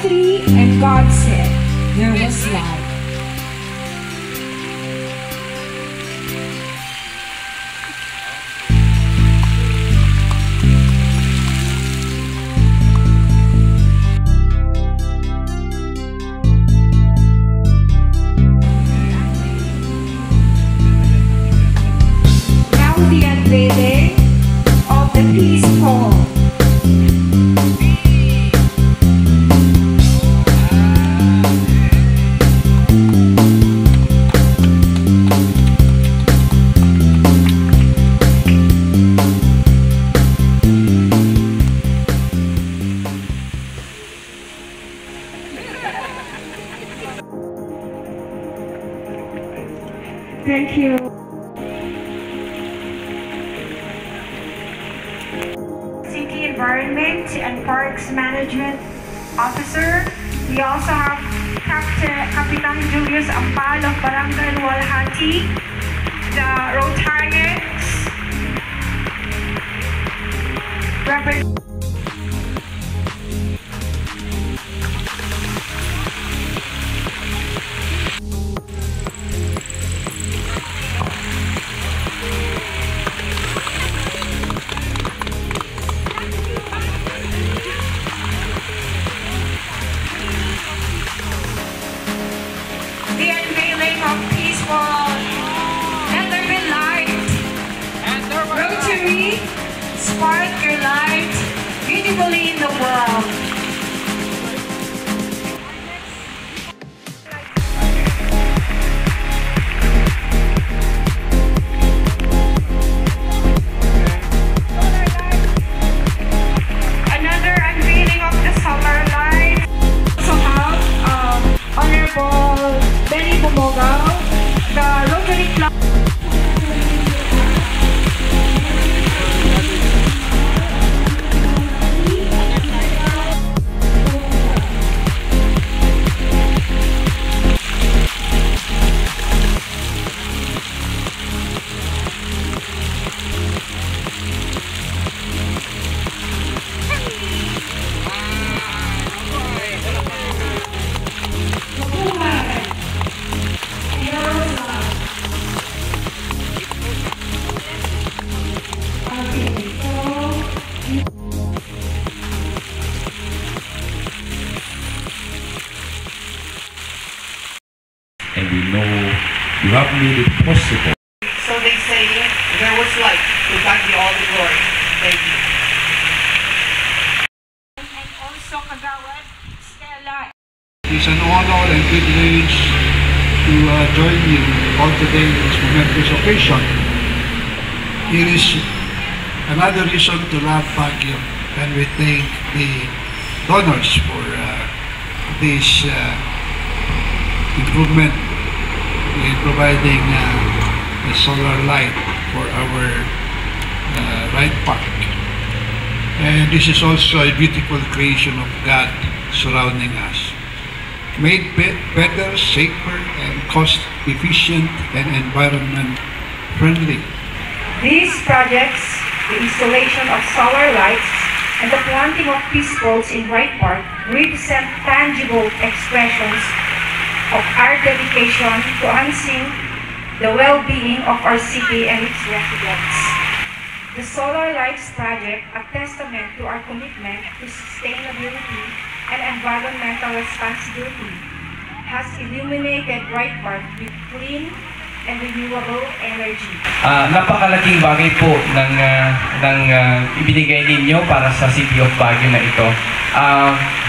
3, and God said, there was light. Now the unveiling of the peace pole. Thank you. City Environment and Parks Management Officer. We also have Kapitan Julius Ampal of Barangay Walhati, the Rotarians, the unveiling of peaceful Netherlands light. Rotary, spark your light beautifully in the world. Another unveiling of the solar light. Also have Honorable Benny Bumogao, the Rotary Club. And we know you have made it possible. So they say, there was light. To God be all the glory. Thank you. And also Kagawad Stella. It's an honor and privilege to join you all today in this momentous occasion. It is another reason to love Baguio, and we thank the donors for this improvement in providing a solar light for our ride park. And this is also a beautiful creation of God surrounding us, made better, safer, and cost-efficient and environment-friendly. These projects, the installation of solar lights and the planting of peace poles in Wright Park, represent tangible expressions of our dedication to enhancing the well-being of our city and its residents. The Solar Lights Project, a testament to our commitment to sustainability and environmental responsibility, has illuminated Wright Park with clean and renewable energy. Napakalaking bagay po ng ibinigay ninyo para sa City of Baguio na ito.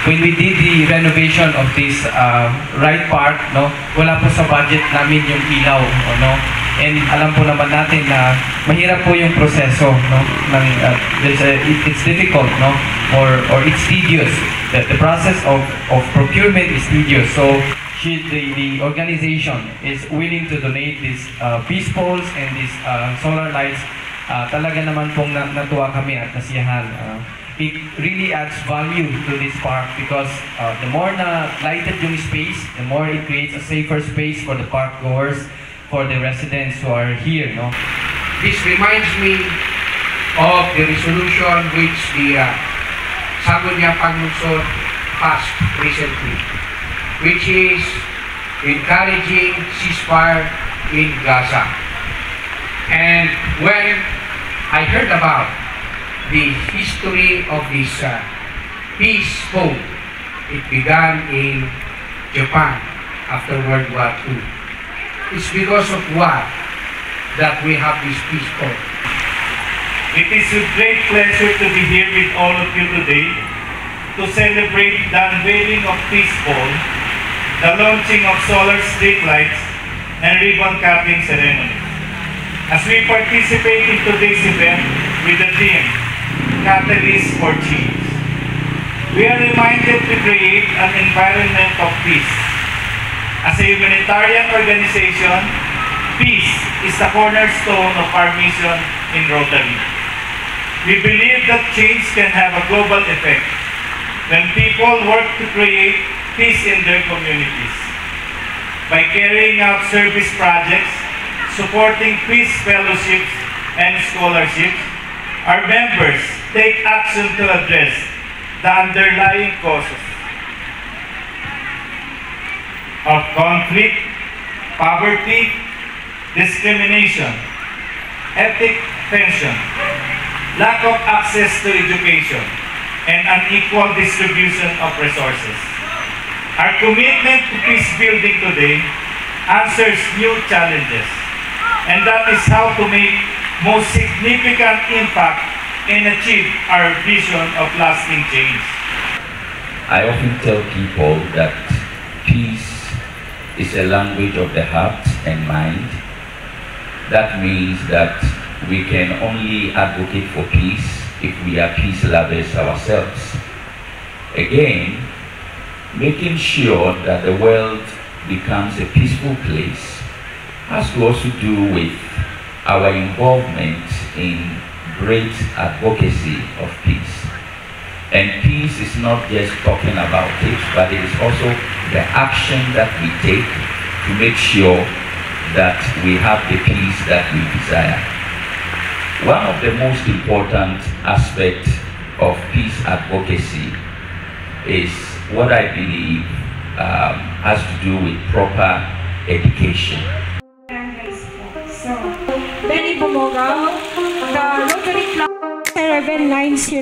When we did the renovation of this Wright Park, no, wala po sa budget namin yung ilaw, no? And alam po naman natin na mahirap po yung proseso, no? It's difficult, no? Or it's tedious. The process of procurement is tedious. So the organization is willing to donate these peace poles and these solar lights. Talaga naman pong natuwa kami at nasiyahan. It really adds value to this park because the more na lighted yung space, the more it creates a safer space for the park goers, for the residents who are here. No? This reminds me of the resolution which the Sangguniang Panlungsod passed recently, which is encouraging ceasefire in Gaza. And when I heard about the history of this peace phone, it began in Japan after World War II. It's because of what that we have this peace phone. It is with great pleasure to be here with all of you today to celebrate the unveiling of Peace Phone, the launching of solar street lights, and ribbon cutting ceremony. As we participate in today's event with the theme, Catalyst for Change, we are reminded to create an environment of peace. As a humanitarian organization, peace is the cornerstone of our mission in Rotary. We believe that change can have a global effect when people work to create peace in their communities. By carrying out service projects, supporting peace fellowships and scholarships, our members take action to address the underlying causes of conflict, poverty, discrimination, ethnic tension, lack of access to education, and unequal distribution of resources. Our commitment to peace building today answers new challenges, and that is how to make most significant impact and achieve our vision of lasting change. I often tell people that peace is a language of the heart and mind. That means that we can only advocate for peace if we are peace lovers ourselves. Again, making sure that the world becomes a peaceful place has to also do with our involvement in great advocacy of peace. And peace is not just talking about it, but it is also the action that we take to make sure that we have the peace that we desire. One of the most important aspects of peace advocacy is what I believe has to do with proper education. So, Benny Bumogao, the Rotary Club 790.